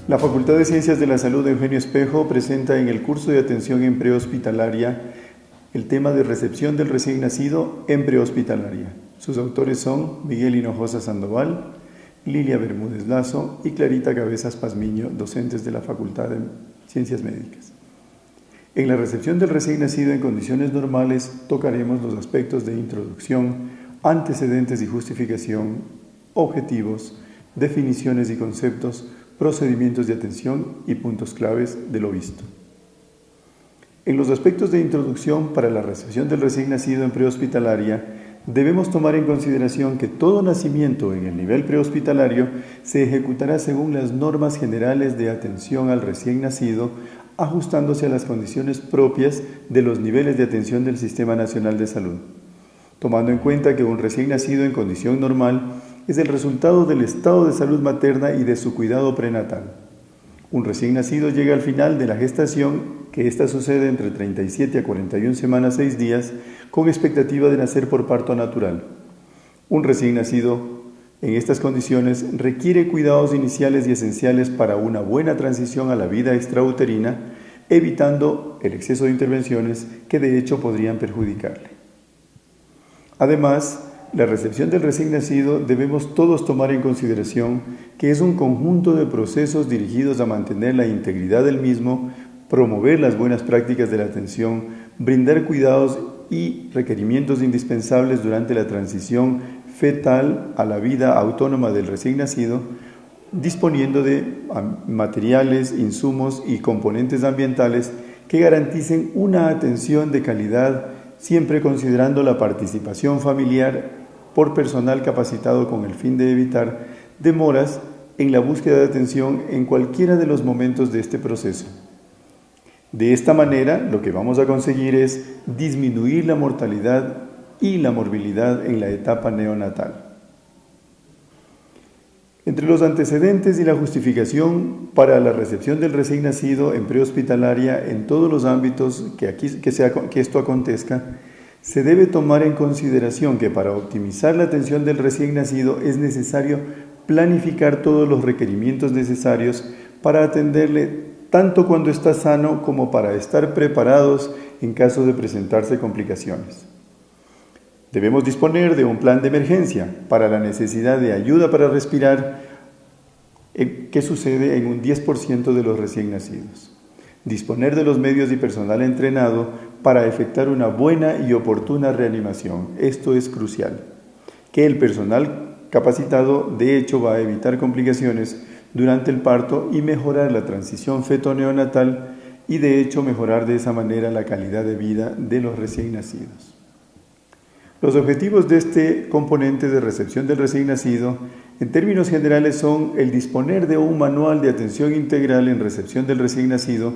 La Facultad de Ciencias de la Salud de Eugenio Espejo presenta en el curso de atención en prehospitalaria el tema de recepción del recién nacido en prehospitalaria. Sus autores son Miguel Hinojosa Sandoval, Lilia Bermúdez Lazo y Clarita Cabezas Pazmiño, docentes de la Facultad de Ciencias Médicas. En la recepción del recién nacido en condiciones normales tocaremos los aspectos de introducción, antecedentes y justificación, objetivos, definiciones y conceptos, procedimientos de atención y puntos claves de lo visto. En los aspectos de introducción para la recepción del recién nacido en prehospitalaria, debemos tomar en consideración que todo nacimiento en el nivel prehospitalario se ejecutará según las normas generales de atención al recién nacido, ajustándose a las condiciones propias de los niveles de atención del Sistema Nacional de Salud, tomando en cuenta que un recién nacido en condición normal es el resultado del estado de salud materna y de su cuidado prenatal. Un recién nacido llega al final de la gestación, que ésta sucede entre 37 a 41 semanas 6 días, con expectativa de nacer por parto natural. Un recién nacido en estas condiciones requiere cuidados iniciales y esenciales para una buena transición a la vida extrauterina, evitando el exceso de intervenciones que de hecho podrían perjudicarle. Además, la recepción del recién nacido debemos todos tomar en consideración que es un conjunto de procesos dirigidos a mantener la integridad del mismo, promover las buenas prácticas de la atención, brindar cuidados y requerimientos indispensables durante la transición fetal a la vida autónoma del recién nacido, disponiendo de materiales, insumos y componentes ambientales que garanticen una atención de calidad, siempre considerando la participación familiar por personal capacitado con el fin de evitar demoras en la búsqueda de atención en cualquiera de los momentos de este proceso. De esta manera, lo que vamos a conseguir es disminuir la mortalidad y la morbilidad en la etapa neonatal. Entre los antecedentes y la justificación para la recepción del recién nacido en prehospitalaria en todos los ámbitos que esto acontezca, se debe tomar en consideración que para optimizar la atención del recién nacido es necesario planificar todos los requerimientos necesarios para atenderle tanto cuando está sano como para estar preparados en caso de presentarse complicaciones. Debemos disponer de un plan de emergencia para la necesidad de ayuda para respirar que sucede en un 10% de los recién nacidos. Disponer de los medios y personal entrenado para efectuar una buena y oportuna reanimación. Esto es crucial. Que el personal capacitado de hecho va a evitar complicaciones durante el parto y mejorar la transición feto-neonatal y de hecho mejorar de esa manera la calidad de vida de los recién nacidos. Los objetivos de este componente de recepción del recién nacido, en términos generales, son el disponer de un manual de atención integral en recepción del recién nacido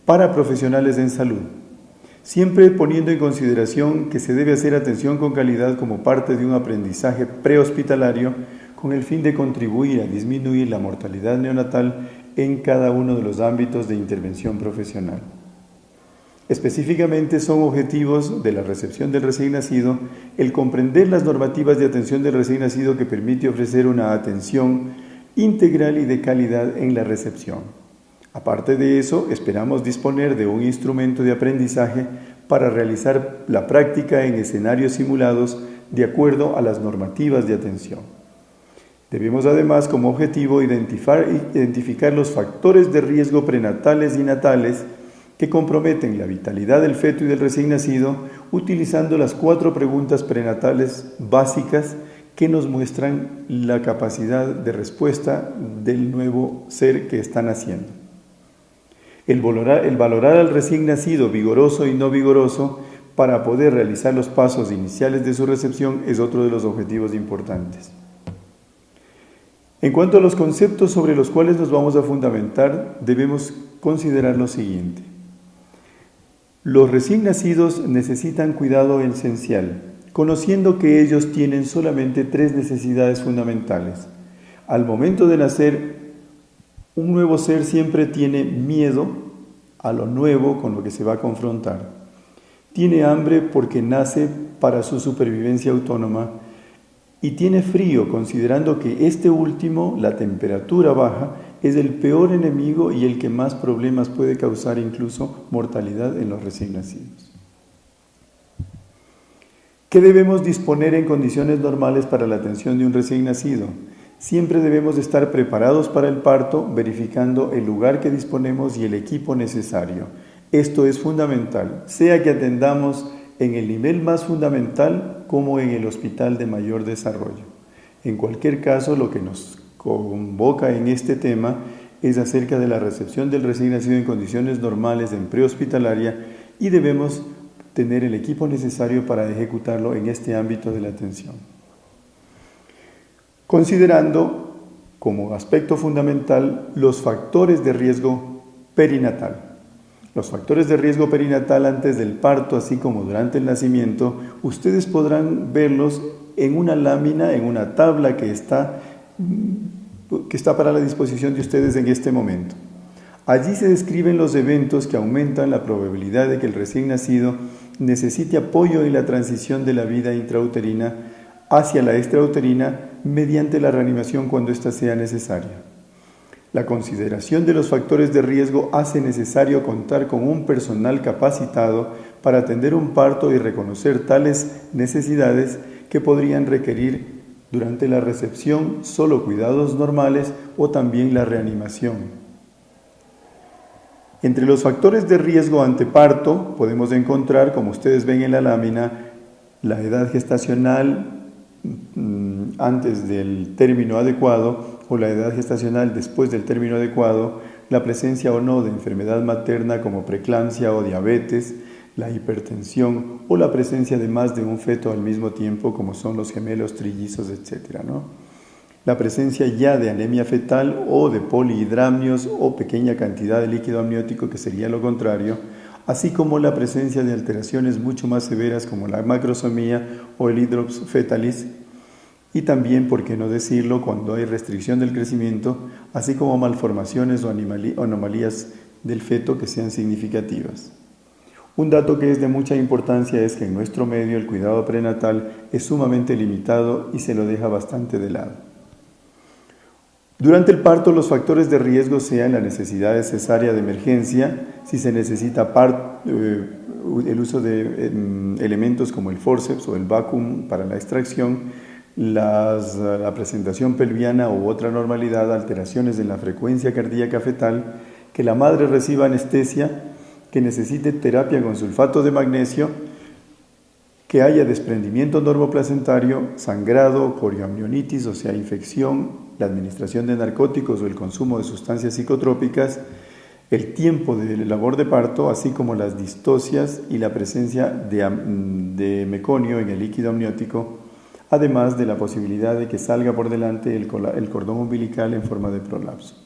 para profesionales en salud, siempre poniendo en consideración que se debe hacer atención con calidad como parte de un aprendizaje prehospitalario con el fin de contribuir a disminuir la mortalidad neonatal en cada uno de los ámbitos de intervención profesional. Específicamente son objetivos de la recepción del recién nacido el comprender las normativas de atención del recién nacido que permite ofrecer una atención integral y de calidad en la recepción. Aparte de eso, esperamos disponer de un instrumento de aprendizaje para realizar la práctica en escenarios simulados de acuerdo a las normativas de atención. Debemos además como objetivo identificar los factores de riesgo prenatales y natales que comprometen la vitalidad del feto y del recién nacido, utilizando las 4 preguntas prenatales básicas que nos muestran la capacidad de respuesta del nuevo ser que está naciendo. El valorar al recién nacido vigoroso y no vigoroso para poder realizar los pasos iniciales de su recepción es otro de los objetivos importantes. En cuanto a los conceptos sobre los cuales nos vamos a fundamentar, debemos considerar lo siguiente. Los recién nacidos necesitan cuidado esencial, conociendo que ellos tienen solamente 3 necesidades fundamentales. Al momento de nacer, un nuevo ser siempre tiene miedo a lo nuevo con lo que se va a confrontar. Tiene hambre porque nace para su supervivencia autónoma y tiene frío considerando que este último, la temperatura baja, es el peor enemigo y el que más problemas puede causar, incluso mortalidad en los recién nacidos. ¿Qué debemos disponer en condiciones normales para la atención de un recién nacido? Siempre debemos estar preparados para el parto, verificando el lugar que disponemos y el equipo necesario. Esto es fundamental, sea que atendamos en el nivel más fundamental como en el hospital de mayor desarrollo. En cualquier caso, lo que nos convoca en este tema es acerca de la recepción del recién nacido en condiciones normales en prehospitalaria y debemos tener el equipo necesario para ejecutarlo en este ámbito de la atención. Considerando como aspecto fundamental los factores de riesgo perinatal. Los factores de riesgo perinatal antes del parto, así como durante el nacimiento, ustedes podrán verlos en una lámina, en una tabla que está para la disposición de ustedes en este momento. Allí se describen los eventos que aumentan la probabilidad de que el recién nacido necesite apoyo en la transición de la vida intrauterina hacia la extrauterina mediante la reanimación cuando ésta sea necesaria. La consideración de los factores de riesgo hace necesario contar con un personal capacitado para atender un parto y reconocer tales necesidades que podrían requerir durante la recepción solo cuidados normales o también la reanimación. Entre los factores de riesgo ante parto podemos encontrar, como ustedes ven en la lámina, la edad gestacional antes del término adecuado o la edad gestacional después del término adecuado, la presencia o no de enfermedad materna como preeclampsia o diabetes, la hipertensión o la presencia de más de un feto al mismo tiempo como son los gemelos, trillizos, etc., La presencia ya de anemia fetal o de polihidramnios o pequeña cantidad de líquido amniótico, que sería lo contrario, así como la presencia de alteraciones mucho más severas como la macrosomía o el hidrops fetalis, y también, por qué no decirlo, cuando hay restricción del crecimiento, así como malformaciones o anomalías del feto que sean significativas. Un dato que es de mucha importancia es que en nuestro medio el cuidado prenatal es sumamente limitado y se lo deja bastante de lado. Durante el parto, los factores de riesgo sean la necesidad de cesárea de emergencia, si se necesita el uso de elementos como el forceps o el vacuum para la extracción, la presentación pelviana u otra anormalidad, alteraciones en la frecuencia cardíaca fetal, que la madre reciba anestesia, que necesite terapia con sulfato de magnesio, que haya desprendimiento normoplacentario, sangrado, corioamnionitis, o sea, infección, la administración de narcóticos o el consumo de sustancias psicotrópicas, el tiempo de labor de parto, así como las distocias y la presencia de meconio en el líquido amniótico, además de la posibilidad de que salga por delante el cordón umbilical en forma de prolapso.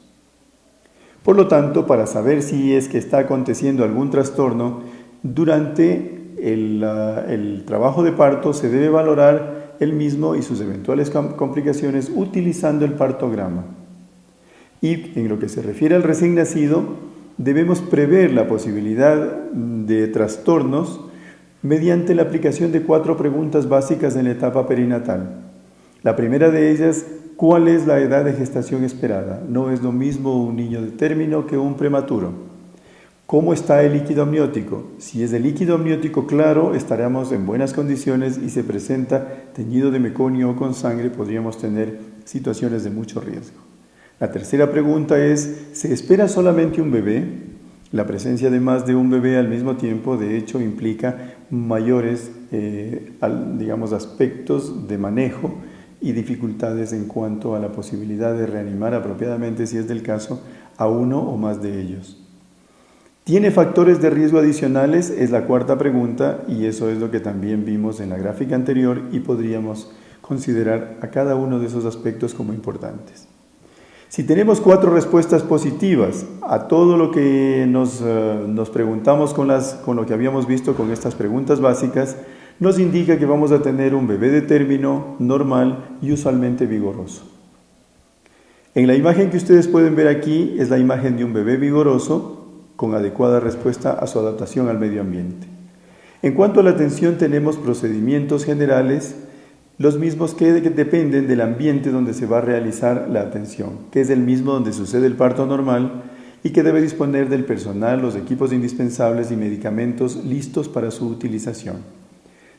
Por lo tanto, para saber si es que está aconteciendo algún trastorno, durante el trabajo de parto se debe valorar el mismo y sus eventuales complicaciones utilizando el partograma. Y en lo que se refiere al recién nacido, debemos prever la posibilidad de trastornos mediante la aplicación de 4 preguntas básicas en la etapa perinatal. La primera de ellas, ¿cuál es la edad de gestación esperada? No es lo mismo un niño de término que un prematuro. ¿Cómo está el líquido amniótico? Si es de líquido amniótico claro, estaremos en buenas condiciones y se presenta teñido de meconio o con sangre, podríamos tener situaciones de mucho riesgo. La tercera pregunta es, ¿se espera solamente un bebé? La presencia de más de un bebé al mismo tiempo, de hecho, implica mayores, aspectos de manejo y dificultades en cuanto a la posibilidad de reanimar apropiadamente, si es del caso, a uno o más de ellos. ¿Tiene factores de riesgo adicionales? Es la cuarta pregunta y eso es lo que también vimos en la gráfica anterior y podríamos considerar a cada uno de esos aspectos como importantes. Si tenemos 4 respuestas positivas a todo lo que nos preguntamos con lo que habíamos visto con estas preguntas básicas, nos indica que vamos a tener un bebé de término normal y usualmente vigoroso. En la imagen que ustedes pueden ver aquí es la imagen de un bebé vigoroso con adecuada respuesta a su adaptación al medio ambiente. En cuanto a la atención, tenemos procedimientos generales los mismos que dependen del ambiente donde se va a realizar la atención, que es el mismo donde sucede el parto normal y que debe disponer del personal, los equipos indispensables y medicamentos listos para su utilización.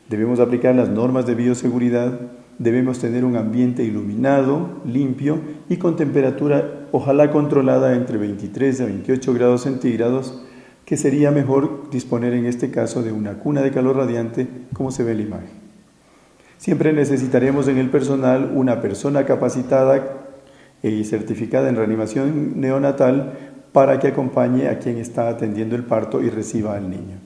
Debemos aplicar las normas de bioseguridad, debemos tener un ambiente iluminado, limpio y con temperatura ojalá controlada entre 23 a 28 grados centígrados, que sería mejor disponer en este caso de una cuna de calor radiante como se ve en la imagen. Siempre necesitaremos en el personal una persona capacitada y certificada en reanimación neonatal para que acompañe a quien está atendiendo el parto y reciba al niño.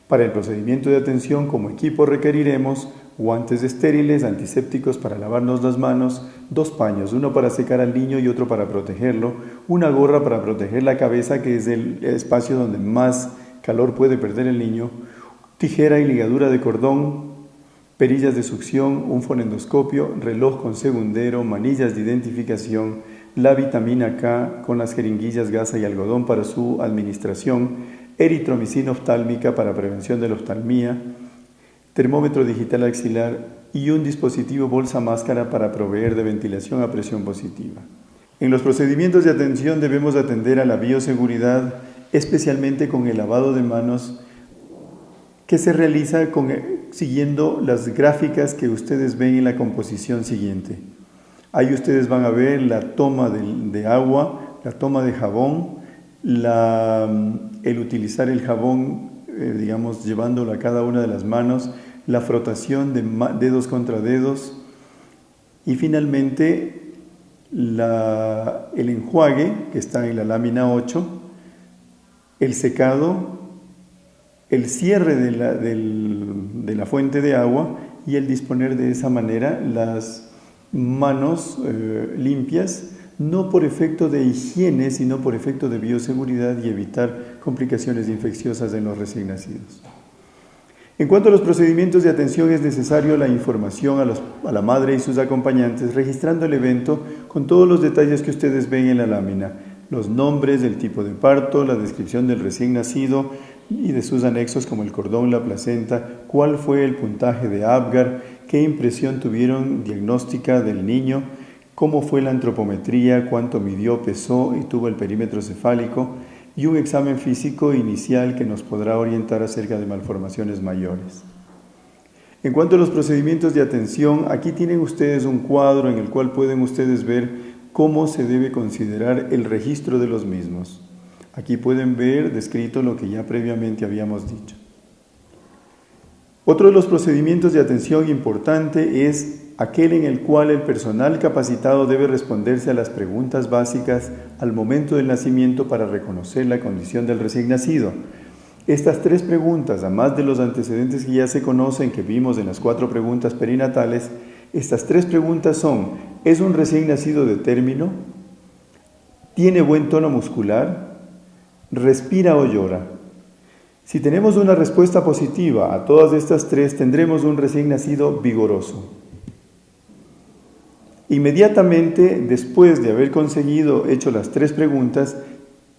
Para el procedimiento de atención como equipo requeriremos guantes estériles, antisépticos para lavarnos las manos, 2 paños, uno para secar al niño y otro para protegerlo, una gorra para proteger la cabeza, que es el espacio donde más calor puede perder el niño, tijera y ligadura de cordón, perillas de succión, un fonendoscopio, reloj con segundero, manillas de identificación, la vitamina K con las jeringuillas, gasa y algodón para su administración, eritromicina oftálmica para prevención de la oftalmía, termómetro digital axilar y un dispositivo bolsa máscara para proveer de ventilación a presión positiva. En los procedimientos de atención debemos atender a la bioseguridad, especialmente con el lavado de manos, que se realiza siguiendo las gráficas que ustedes ven en la composición siguiente. Ahí ustedes van a ver la toma de agua, la toma de jabón, el utilizar el jabón, llevándolo a cada una de las manos, la frotación de dedos contra dedos y finalmente el enjuague que está en la lámina 8, el secado, el cierre de la fuente de agua y el disponer de esa manera las manos limpias, no por efecto de higiene, sino por efecto de bioseguridad y evitar complicaciones infecciosas en los recién nacidos. En cuanto a los procedimientos de atención, es necesario la información a la madre y sus acompañantes, registrando el evento con todos los detalles que ustedes ven en la lámina, los nombres, el tipo de parto, la descripción del recién nacido y de sus anexos como el cordón, la placenta, cuál fue el puntaje de Apgar, qué impresión tuvieron diagnóstica del niño, cómo fue la antropometría, cuánto midió, pesó y tuvo el perímetro cefálico, y un examen físico inicial que nos podrá orientar acerca de malformaciones mayores. En cuanto a los procedimientos de atención, aquí tienen ustedes un cuadro en el cual pueden ustedes ver cómo se debe considerar el registro de los mismos. Aquí pueden ver descrito lo que ya previamente habíamos dicho. Otro de los procedimientos de atención importante es aquel en el cual el personal capacitado debe responderse a las preguntas básicas al momento del nacimiento para reconocer la condición del recién nacido. Estas 3 preguntas, además de los antecedentes que ya se conocen, que vimos en las 4 preguntas perinatales, estas 3 preguntas son: ¿es un recién nacido de término? ¿Tiene buen tono muscular? ¿Respira o llora? Si tenemos una respuesta positiva a todas estas 3, tendremos un recién nacido vigoroso. Inmediatamente después de haber hecho las 3 preguntas,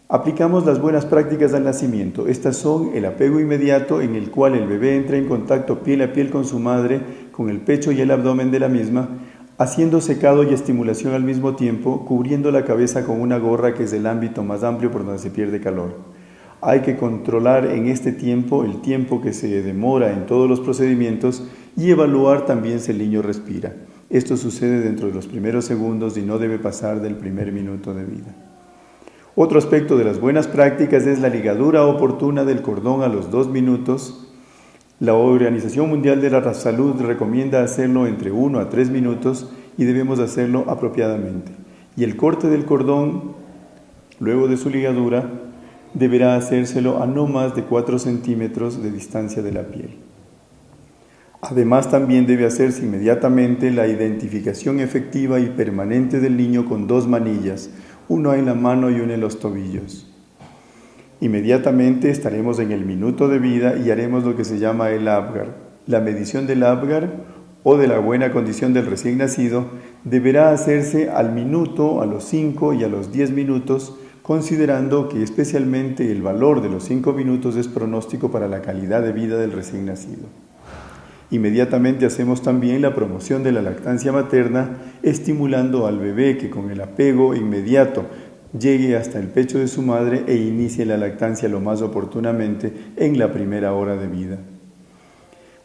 aplicamos las buenas prácticas al nacimiento. Estas son el apego inmediato, en el cual el bebé entra en contacto piel a piel con su madre, con el pecho y el abdomen de la misma, haciendo secado y estimulación al mismo tiempo, cubriendo la cabeza con una gorra, que es el ámbito más amplio por donde se pierde calor. Hay que controlar en este tiempo el tiempo que se demora en todos los procedimientos y evaluar también si el niño respira. Esto sucede dentro de los primeros segundos y no debe pasar del primer minuto de vida. Otro aspecto de las buenas prácticas es la ligadura oportuna del cordón a los 2 minutos. La Organización Mundial de la Salud recomienda hacerlo entre 1 a 3 minutos y debemos hacerlo apropiadamente. Y el corte del cordón, luego de su ligadura, deberá hacérselo a no más de 4 centímetros de distancia de la piel. Además, también debe hacerse inmediatamente la identificación efectiva y permanente del niño con 2 manillas, una en la mano y una en los tobillos. Inmediatamente estaremos en el minuto de vida y haremos lo que se llama el Apgar. La medición del Apgar o de la buena condición del recién nacido deberá hacerse al minuto, a los 5 y a los 10 minutos, considerando que especialmente el valor de los 5 minutos es pronóstico para la calidad de vida del recién nacido. Inmediatamente hacemos también la promoción de la lactancia materna, estimulando al bebé que con el apego inmediato llegue hasta el pecho de su madre e inicie la lactancia lo más oportunamente en la primera hora de vida.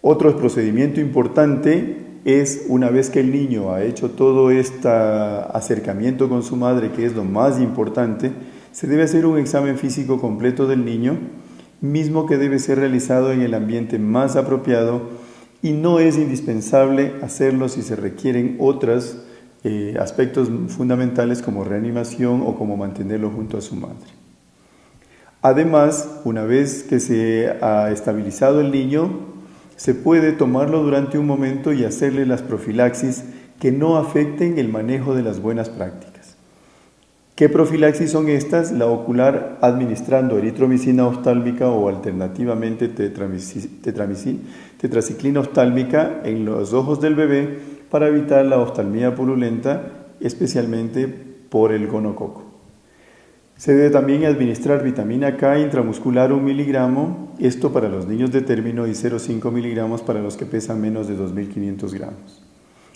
Otro procedimiento importante es, una vez que el niño ha hecho todo este acercamiento con su madre, que es lo más importante, se debe hacer un examen físico completo del niño, mismo que debe ser realizado en el ambiente más apropiado, y no es indispensable hacerlo si se requieren otros aspectos fundamentales como reanimación o como mantenerlo junto a su madre. Además, una vez que se ha estabilizado el niño, se puede tomarlo durante un momento y hacerle las profilaxis que no afecten el manejo de las buenas prácticas. ¿Qué profilaxis son estas? La ocular administrando eritromicina oftálmica o alternativamente tetraciclina oftálmica en los ojos del bebé para evitar la oftalmía purulenta, especialmente por el gonococo. Se debe también administrar vitamina K intramuscular 1 miligramo, esto para los niños de término, y 0,5 miligramos para los que pesan menos de 2.500 gramos.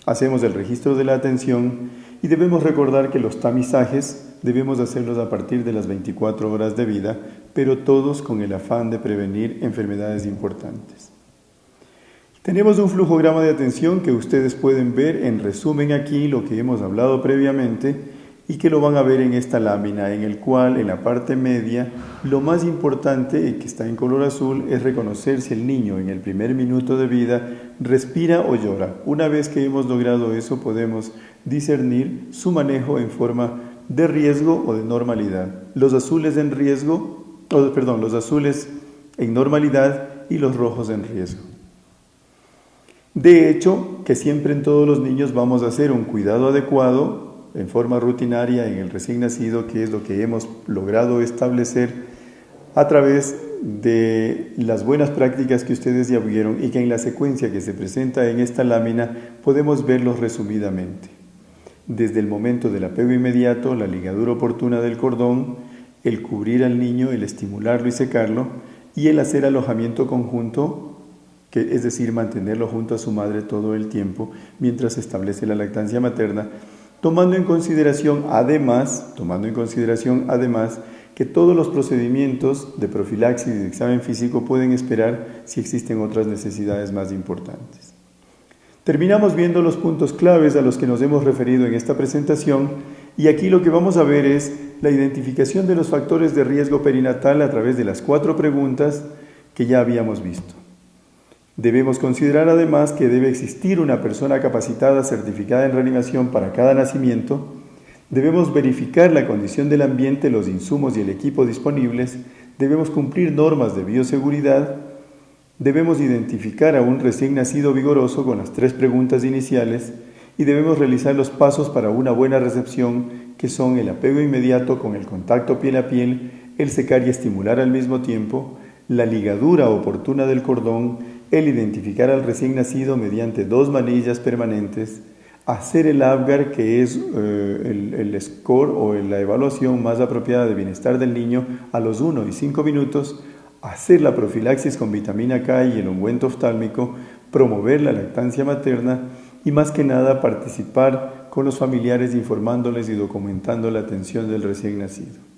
Hacemos el registro de la atención y debemos recordar que los tamizajes debemos hacerlos a partir de las 24 horas de vida, pero todos con el afán de prevenir enfermedades importantes. Tenemos un flujograma de atención que ustedes pueden ver en resumen aquí lo que hemos hablado previamente y que lo van a ver en esta lámina, en el cual en la parte media lo más importante, que está en color azul, es reconocer si el niño en el primer minuto de vida respira o llora. Una vez que hemos logrado eso, podemos discernir su manejo en forma de riesgo o de normalidad. Los azules en riesgo, los azules en normalidad y los rojos en riesgo. De hecho, que siempre en todos los niños vamos a hacer un cuidado adecuado en forma rutinaria en el recién nacido, que es lo que hemos logrado establecer a través de las buenas prácticas que ustedes ya vieron y que en la secuencia que se presenta en esta lámina podemos verlos resumidamente. Desde el momento del apego inmediato, la ligadura oportuna del cordón, el cubrir al niño, el estimularlo y secarlo, y el hacer alojamiento conjunto, que es decir, mantenerlo junto a su madre todo el tiempo mientras se establece la lactancia materna, tomando en consideración además que todos los procedimientos de profilaxis y de examen físico pueden esperar si existen otras necesidades más importantes. Terminamos viendo los puntos claves a los que nos hemos referido en esta presentación, y aquí lo que vamos a ver es la identificación de los factores de riesgo perinatal a través de las 4 preguntas que ya habíamos visto. Debemos considerar además que debe existir una persona capacitada certificada en reanimación para cada nacimiento. Debemos verificar la condición del ambiente, los insumos y el equipo disponibles. Debemos cumplir normas de bioseguridad. Debemos identificar a un recién nacido vigoroso con las 3 preguntas iniciales y debemos realizar los pasos para una buena recepción, que son el apego inmediato con el contacto piel a piel, el secar y estimular al mismo tiempo, la ligadura oportuna del cordón, el identificar al recién nacido mediante 2 manillas permanentes, hacer el APGAR, que es el score o la evaluación más apropiada de bienestar del niño a los 1 y 5 minutos, hacer la profilaxis con vitamina K y el ungüento oftálmico, promover la lactancia materna y más que nada participar con los familiares informándoles y documentando la atención del recién nacido.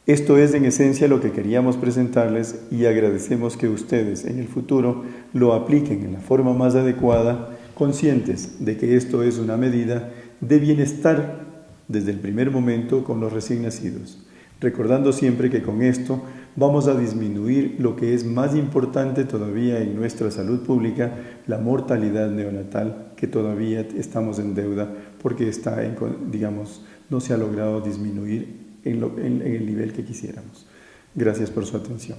Esto es en esencia lo que queríamos presentarles y agradecemos que ustedes en el futuro lo apliquen en la forma más adecuada, conscientes de que esto es una medida de bienestar desde el primer momento con los recién nacidos, recordando siempre que con esto vamos a disminuir lo que es más importante todavía en nuestra salud pública, la mortalidad neonatal, que todavía estamos en deuda porque no se ha logrado disminuir en el nivel que quisiéramos. Gracias por su atención.